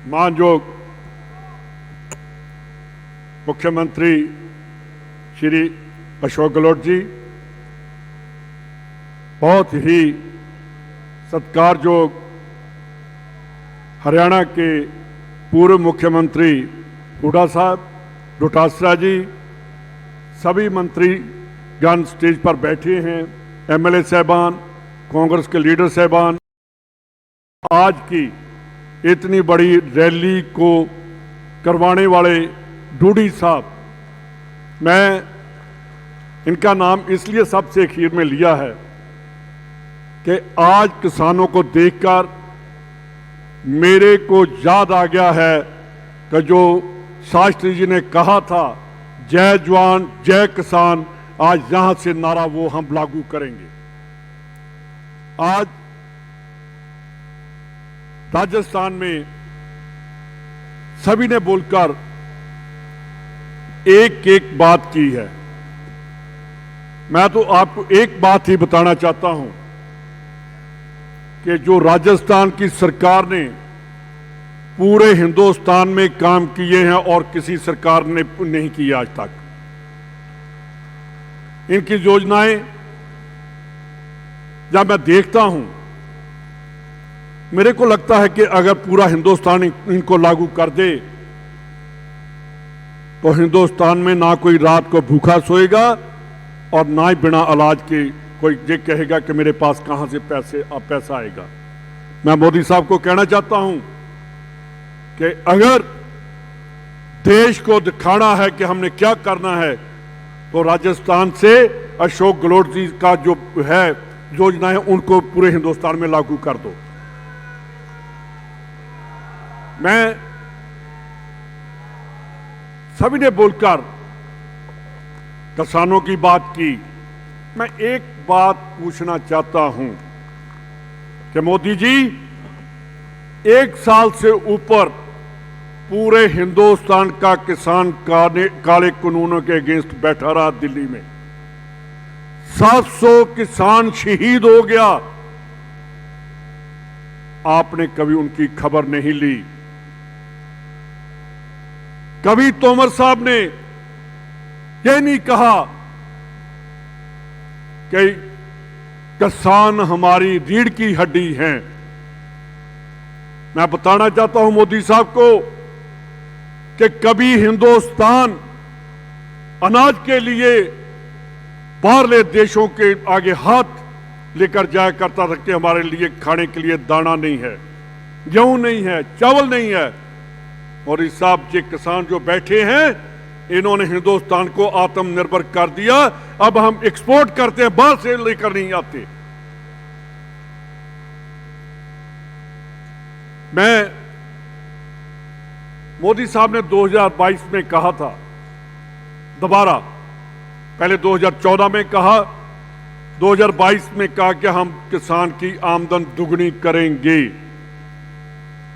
मानयोग मुख्यमंत्री श्री अशोक गहलोत जी, बहुत ही सत्कारयोग हरियाणा के पूर्व मुख्यमंत्री हुड्डा साहब, डोटासरा जी, सभी मंत्रीगण स्टेज पर बैठे हैं, एमएलए साहबान, कांग्रेस के लीडर साहबान, आज की इतनी बड़ी रैली को करवाने वाले डूडी साहब, मैं इनका नाम इसलिए सबसे अखीर में लिया है कि आज किसानों को देखकर मेरे को याद आ गया है कि जो शास्त्री जी ने कहा था, जय जवान जय किसान, आज यहां से नारा वो हम लागू करेंगे। आज राजस्थान में सभी ने बोलकर एक एक बात की है। मैं तो आपको एक बात ही बताना चाहता हूं कि जो राजस्थान की सरकार ने पूरे हिंदुस्तान में काम किए हैं और किसी सरकार ने नहीं किया आज तक। इनकी योजनाएं जब मैं देखता हूं, मेरे को लगता है कि अगर पूरा हिंदुस्तान इनको लागू कर दे तो हिंदुस्तान में ना कोई रात को भूखा सोएगा और ना ही बिना इलाज के कोई ये कहेगा कि मेरे पास कहां से पैसा आएगा। मैं मोदी साहब को कहना चाहता हूं कि अगर देश को दिखाना है कि हमने क्या करना है तो राजस्थान से अशोक गहलोत जी का जो है योजना है उनको पूरे हिंदुस्तान में लागू कर दो। मैं सभी ने बोलकर किसानों की बात की। मैं एक बात पूछना चाहता हूं कि मोदी जी, एक साल से ऊपर पूरे हिंदुस्तान का किसान काले कानूनों के अगेंस्ट बैठा रहा दिल्ली में। 700 किसान शहीद हो गया। आपने कभी उनकी खबर नहीं ली। कभी तोमर साहब ने यह नहीं कहा कि किसान हमारी रीढ़ की हड्डी हैं। मैं बताना चाहता हूं मोदी साहब को कि कभी हिंदुस्तान अनाज के लिए बाहरले देशों के आगे हाथ लेकर जाया करता था कि हमारे लिए खाने के लिए दाना नहीं है, गेहूं नहीं है, चावल नहीं है। और इस साहब ये किसान जो बैठे हैं, इन्होंने हिंदुस्तान को आत्मनिर्भर कर दिया। अब हम एक्सपोर्ट करते हैं, बाहर से लेकर नहीं आते। मैं मोदी साहब ने 2022 में कहा था, दोबारा पहले 2014 में कहा, 2022 में कहा कि हम किसान की आमदन दुगनी करेंगे।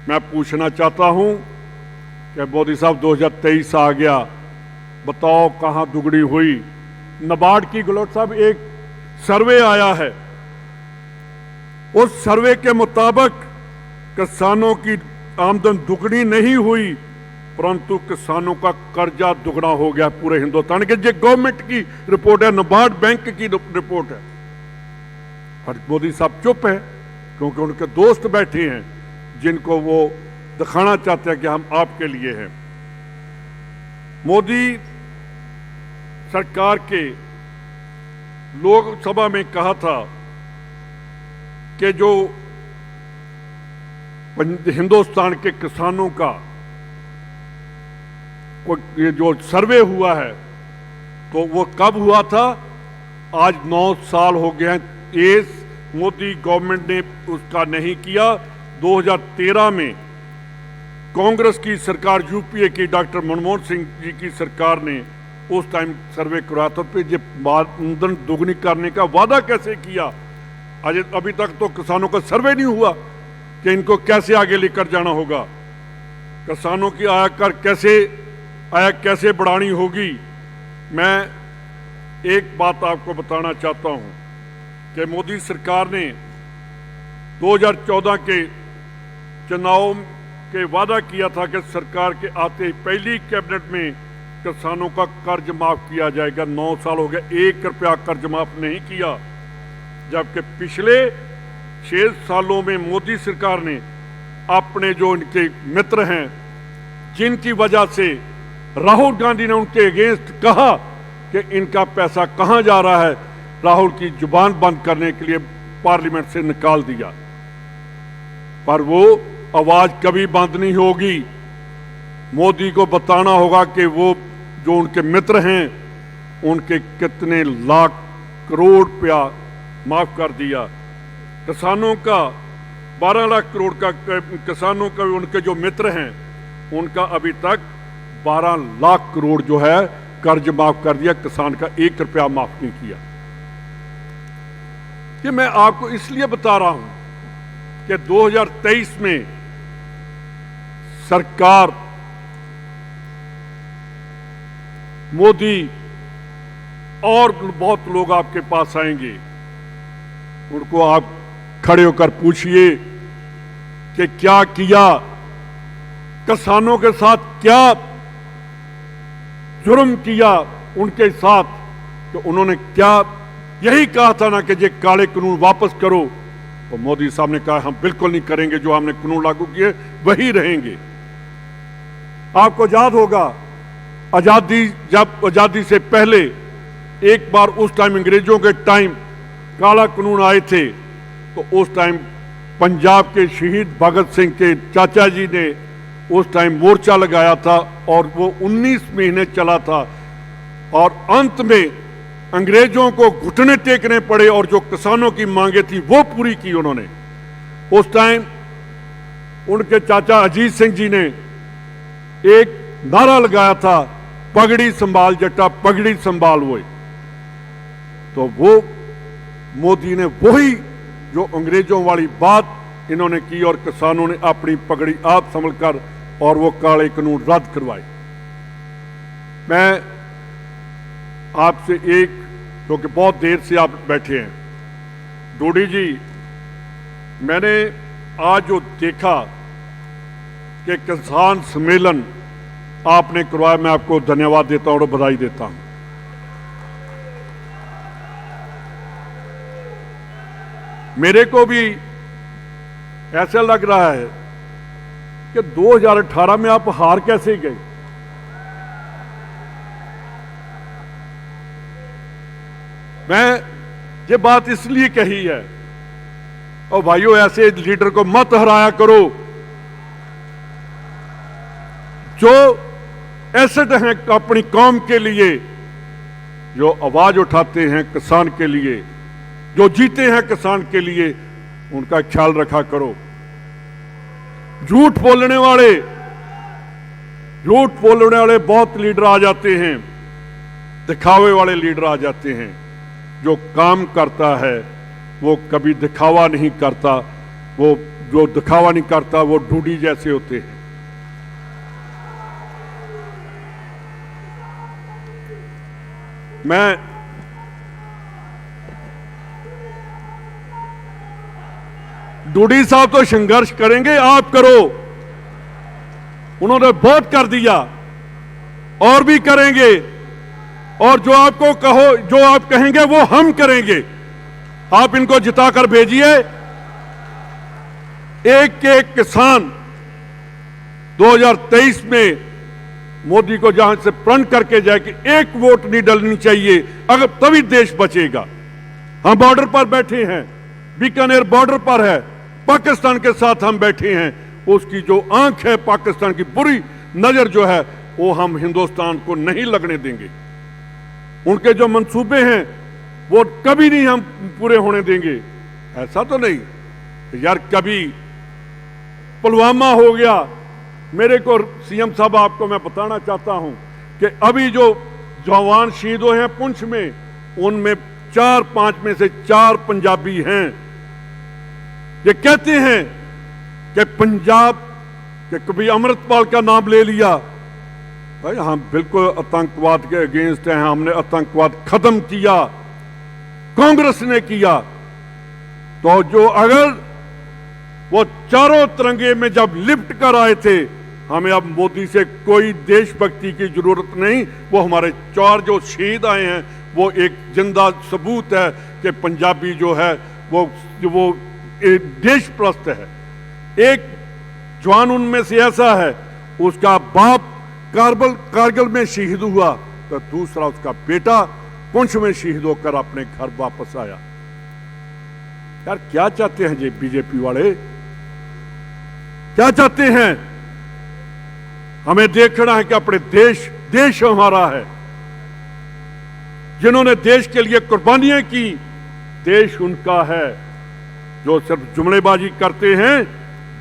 मैं पूछना चाहता हूं कि मोदी साहब 2023 आ गया, बताओ कहां दुगनी हुई। नाबार्ड की गहलोत साहब एक सर्वे आया है, उस सर्वे के मुताबिक किसानों की आमदन दुगनी नहीं हुई, परंतु किसानों का कर्जा दुगना हो गया पूरे हिंदुस्तान के। ये गवर्नमेंट की रिपोर्ट है, नाबार्ड बैंक की रिपोर्ट है। पर मोदी साहब चुप है क्योंकि उनके दोस्त बैठे हैं जिनको वो दिखाना चाहते हैं कि हम आपके लिए हैं। मोदी सरकार के लोकसभा में कहा था कि जो हिंदुस्तान के किसानों का ये जो सर्वे हुआ है तो वो कब हुआ था? आज 9 साल हो गए हैं। इस मोदी गवर्नमेंट ने उसका नहीं किया। 2013 में कांग्रेस की सरकार, यूपीए की डॉक्टर मनमोहन सिंह जी की सरकार ने उस टाइम सर्वे करवाया था। पे ये आमदन दुगनी करने का वादा कैसे किया? अभी तक तो किसानों का सर्वे नहीं हुआ कि इनको कैसे आगे लेकर जाना होगा, किसानों की आय कैसे बढ़ानी होगी। मैं एक बात आपको बताना चाहता हूं कि मोदी सरकार ने 2014 के चुनाव के वादा किया था कि सरकार के आते ही पहली कैबिनेट में किसानों का कर्ज माफ किया जाएगा। 9 साल हो गए, 1 रुपया कर्ज माफ नहीं किया, जबकि पिछले 6 सालों में मोदी सरकार ने अपने जो इनके मित्र हैं, जिनकी वजह से राहुल गांधी ने उनके अगेंस्ट कहा कि इनका पैसा कहां जा रहा है, राहुल की जुबान बंद करने के लिए पार्लियामेंट से निकाल दिया। पर वो आवाज कभी बंद नहीं होगी। मोदी को बताना होगा कि वो जो उनके मित्र हैं, उनके कितने लाख करोड़ रुपया माफ कर दिया। किसानों का 12 लाख करोड़ का, किसानों का उनके जो मित्र हैं उनका अभी तक 12 लाख करोड़ जो है कर्ज माफ कर दिया, किसान का 1 रुपया माफ नहीं किया। कि मैं आपको इसलिए बता रहा हूं कि 2023 में सरकार मोदी और बहुत लोग आपके पास आएंगे, उनको आप खड़े होकर पूछिए कि क्या किया, किसानों के साथ क्या जुर्म किया उनके साथ। तो उन्होंने क्या यही कहा था ना कि ये काले कानून वापस करो, तो मोदी साहब ने कहा हम बिल्कुल नहीं करेंगे, जो हमने कानून लागू किए वही रहेंगे। आपको याद होगा जब आजादी से पहले एक बार उस टाइम अंग्रेजों के टाइम काला कानून आए थे, तो उस टाइम पंजाब के शहीद भगत सिंह के चाचा जी ने उस टाइम मोर्चा लगाया था और वो 19 महीने चला था और अंत में अंग्रेजों को घुटने टेकने पड़े और जो किसानों की मांगे थी वो पूरी की उन्होंने। उस टाइम उनके चाचा अजीत सिंह जी ने एक नारा लगाया था, पगड़ी संभाल जट्टा पगड़ी संभाल वो। तो वो मोदी ने वही जो अंग्रेजों वाली बात इन्होंने की और किसानों ने अपनी पगड़ी आप संभलकर और वो काले कानून रद्द करवाए। मैं आपसे एक, क्योंकि बहुत देर से आप बैठे हैं, डोडी जी, मैंने आज जो देखा कि किसान सम्मेलन आपने करवाया, मैं आपको धन्यवाद देता हूं और बधाई देता हूं। मेरे को भी ऐसा लग रहा है कि 2018 में आप हार कैसे गए। मैं ये बात इसलिए कही है, और भाइयों ऐसे लीडर को मत हराया करो जो एसेट हैं अपनी कौम के लिए, जो आवाज उठाते हैं किसान के लिए, जो जीते हैं किसान के लिए, उनका ख्याल रखा करो। झूठ बोलने वाले बहुत लीडर आ जाते हैं, दिखावे वाले लीडर आ जाते हैं। जो काम करता है वो कभी दिखावा नहीं करता, वो जो दिखावा नहीं करता वो डूडी जैसे होते हैं। मैं डूडी साहब तो संघर्ष करेंगे, आप करो, उन्होंने बहुत कर दिया और भी करेंगे, और जो आपको कहो, जो आप कहेंगे वो हम करेंगे। आप इनको जिताकर भेजिए। एक एक किसान 2023 में मोदी को जहां से प्रण करके जाए कि एक वोट नहीं डलनी चाहिए, अगर तभी देश बचेगा। हम बॉर्डर पर बैठे हैं, बीकानेर बॉर्डर पर है, पाकिस्तान के साथ हम बैठे हैं। उसकी जो आंख है पाकिस्तान की बुरी नजर जो है वो हम हिंदुस्तान को नहीं लगने देंगे। उनके जो मंसूबे हैं वो कभी नहीं हम पूरे होने देंगे। ऐसा तो नहीं यार, कभी पुलवामा हो गया। मेरे को सीएम साहब आपको मैं बताना चाहता हूं कि अभी जो जवान शहीद हुए हैं पुंछ में, उनमें 4-5 में से 4 पंजाबी हैं। ये कहते हैं कि पंजाब के कभी अमृतपाल का नाम ले लिया। भाई हम बिल्कुल आतंकवाद के अगेंस्ट हैं, हमने आतंकवाद खत्म किया, कांग्रेस ने किया। तो जो अगर वो चारों तिरंगे में जब लिपट कर आए थे, हमें अब मोदी से कोई देशभक्ति की जरूरत नहीं। वो हमारे चार जो शहीद आए हैं वो एक जिंदा सबूत है कि पंजाबी जो है वो देशप्रस्त है। एक जवान उनमें से ऐसा है, उसका बाप कारगिल में शहीद हुआ, तो दूसरा उसका बेटा पुंछ में शहीद होकर अपने घर वापस आया। यार क्या चाहते हैं जी बीजेपी वाले, क्या चाहते हैं? हमें देखना है कि अपने देश हमारा है। जिन्होंने देश के लिए कुर्बानियां की, देश उनका है। जो सिर्फ जुमलेबाजी करते हैं,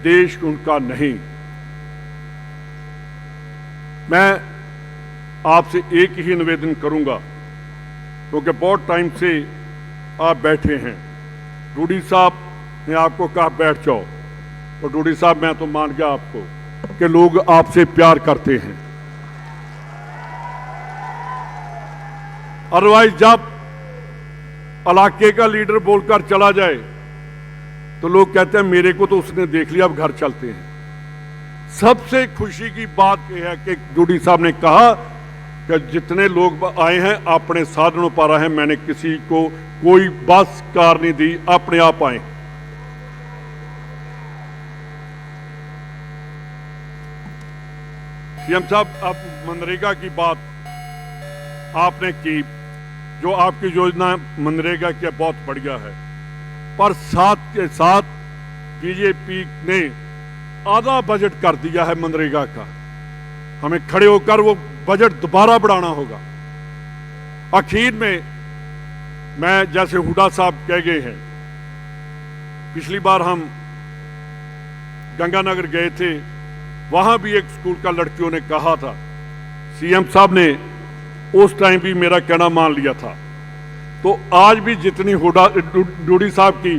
देश उनका नहीं। मैं आपसे एक ही निवेदन करूंगा, क्योंकि बहुत टाइम से आप बैठे हैं। डूडी साहब ने आपको कहा बैठ जाओ, और डूडी साहब मैं तो मान गया आपको कि लोग आपसे प्यार करते हैं। अदरवाइज जब इलाके का लीडर बोलकर चला जाए तो लोग कहते हैं मेरे को तो उसने देख लिया, अब घर चलते हैं। सबसे खुशी की बात यह है कि डूडी साहब ने कहा कि जितने लोग आए हैं अपने साधनों पर आए हैं, मैंने किसी को कोई बस कार नहीं दी, अपने आप आए। सीएम साहब, अब मनरेगा की बात आपने की, जो आपकी योजना मनरेगा की बहुत बढ़िया है, पर साथ के साथ बीजेपी ने आधा बजट कर दिया है मनरेगा का। हमें खड़े होकर वो बजट दोबारा बढ़ाना होगा। आखिर में मैं जैसे हुड्डा साहब कह गए हैं, पिछली बार हम गंगानगर गए थे, वहां भी एक स्कूल का लड़कियों ने कहा था, सीएम साहब ने उस टाइम भी मेरा कहना मान लिया था। तो आज भी जितनी डूडी साहब की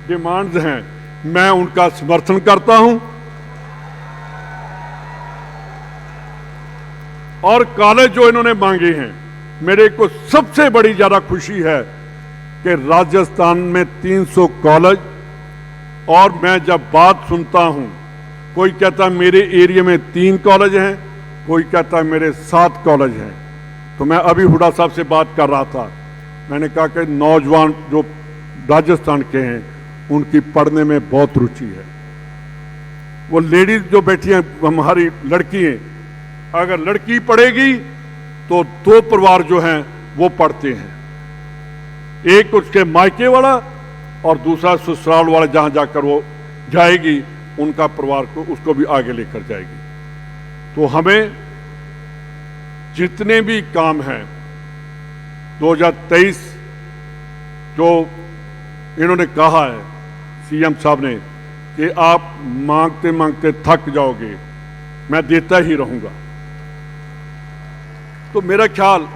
डिमांड्स हैं, मैं उनका समर्थन करता हूं। और कॉलेज जो इन्होंने मांगे हैं, मेरे को सबसे बड़ी ज्यादा खुशी है कि राजस्थान में 300 कॉलेज, और मैं जब बात सुनता हूं, कोई कहता है मेरे एरिया में 3 कॉलेज हैं, कोई कहता है मेरे 7 कॉलेज हैं। तो मैं अभी हुड्डा साहब से बात कर रहा था, मैंने कहा कि नौजवान जो राजस्थान के हैं उनकी पढ़ने में बहुत रुचि है। वो लेडीज जो बैठी हैं, हमारी लड़की हैं, अगर लड़की पढ़ेगी तो 2 परिवार जो हैं वो पढ़ते हैं, एक उसके मायके वाला और दूसरा ससुराल वाला, जहां जाकर वो जाएगी उनका परिवार को उसको भी आगे लेकर जाएगी। तो हमें जितने भी काम हैं 2023 जो इन्होंने कहा है सीएम साहब ने कि आप मांगते मांगते थक जाओगे, मैं देता ही रहूंगा। तो मेरा ख्याल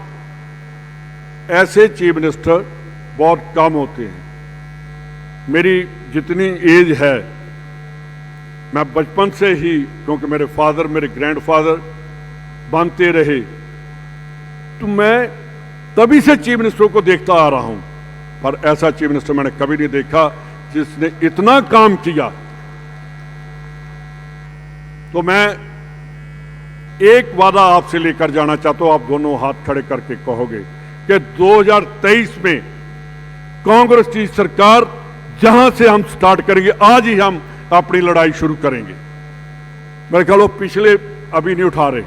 ऐसे चीफ मिनिस्टर बहुत कम होते हैं। मेरी जितनी एज है, मैं बचपन से ही, क्योंकि मेरे फादर मेरे ग्रैंडफादर बनते रहे, तो मैं तभी से चीफ मिनिस्टर को देखता आ रहा हूं, पर ऐसा चीफ मिनिस्टर मैंने कभी नहीं देखा जिसने इतना काम किया। तो मैं एक वादा आपसे लेकर जाना चाहता हूं, आप दोनों हाथ खड़े करके कहोगे कि 2023 में कांग्रेस की सरकार जहां से हम स्टार्ट करेंगे, आज ही हम अपनी लड़ाई शुरू करेंगे। मेरे ख्याल पिछले अभी नहीं उठा रहे।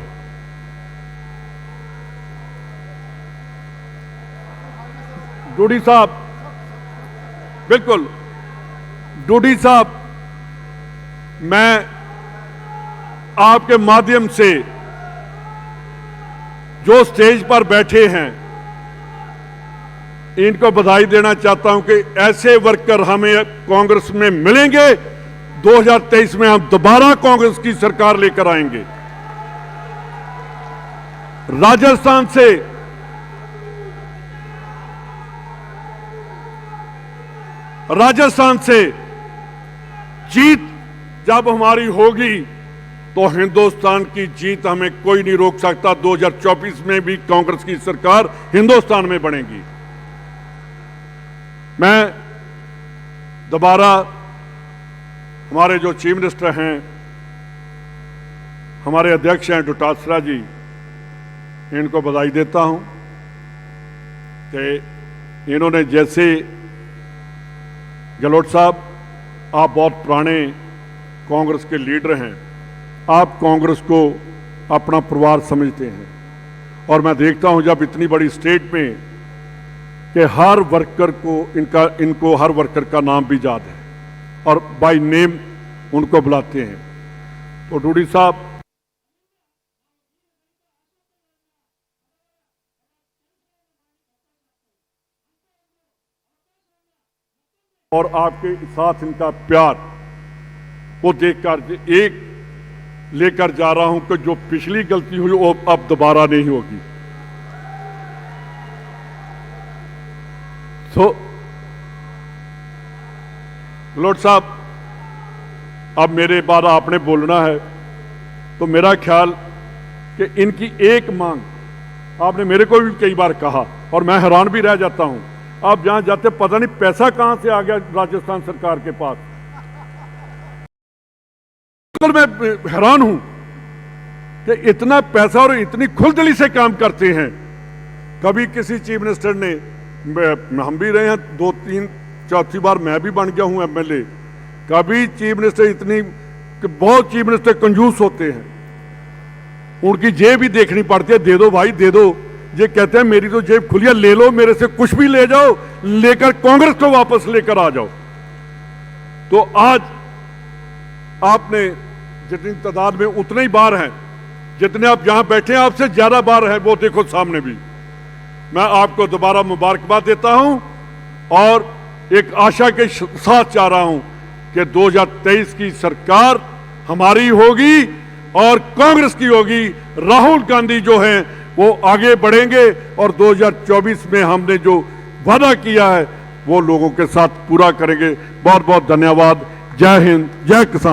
डूडी साहब, बिल्कुल डूडी साहब, मैं आपके माध्यम से जो स्टेज पर बैठे हैं इनको बधाई देना चाहता हूं कि ऐसे वर्कर हमें कांग्रेस में मिलेंगे। 2023 में हम दोबारा कांग्रेस की सरकार लेकर आएंगे। राजस्थान से जीत जब हमारी होगी तो हिंदुस्तान की जीत हमें कोई नहीं रोक सकता। 2024 में भी कांग्रेस की सरकार हिंदुस्तान में बनेगी। मैं दोबारा हमारे जो चीफ मिनिस्टर हैं, हमारे अध्यक्ष हैं डोटासरा जी, इनको बधाई देता हूं कि इन्होंने जैसे गहलोत साहब, आप बहुत पुराने कांग्रेस के लीडर हैं, आप कांग्रेस को अपना परिवार समझते हैं और मैं देखता हूं जब इतनी बड़ी स्टेट में कि हर वर्कर को इनको हर वर्कर का नाम भी याद है और बाय नेम उनको बुलाते हैं। तो डूडी साहब, और आपके साथ इनका प्यार वो देखकर एक लेकर जा रहा हूं कि जो पिछली गलती हुई वो अब दोबारा नहीं होगी। तो गहलोत साहब, अब मेरे बाद आपने बोलना है, तो मेरा ख्याल कि इनकी एक मांग आपने मेरे को भी कई बार कहा और मैं हैरान भी रह जाता हूं, आप जहां जाते पता नहीं पैसा कहां से आ गया राजस्थान सरकार के पास। तो मैं हैरान हूं कि इतना पैसा और इतनी खुलदिली से काम करते हैं। कभी किसी चीफ मिनिस्टर ने, हम भी रहे हैं 2-3 चौथी बार मैं भी बन गया हूं एमएलए, कभी चीफ मिनिस्टर इतनी कि बहुत चीफ मिनिस्टर कंजूस होते हैं, उनकी जेब भी देखनी पड़ती है, दे दो भाई दे दो। ये कहते हैं मेरी तो जेब खुली है, ले लो मेरे से कुछ भी ले जाओ, लेकर कांग्रेस को वापस लेकर आ जाओ। तो आज आपने जितनी तादाद में उतने ही बार हैं, जितने आप यहां बैठे हैं आपसे ज्यादा बार है, वो देखो सामने भी। मैं आपको दोबारा मुबारकबाद देता हूं और एक आशा के साथ चाह रहा हूं कि 2023 की सरकार हमारी होगी और कांग्रेस की होगी। राहुल गांधी जो हैं वो आगे बढ़ेंगे और 2024 में हमने जो वादा किया है वो लोगों के साथ पूरा करेंगे। बहुत बहुत धन्यवाद। जय हिंद, जय किसान।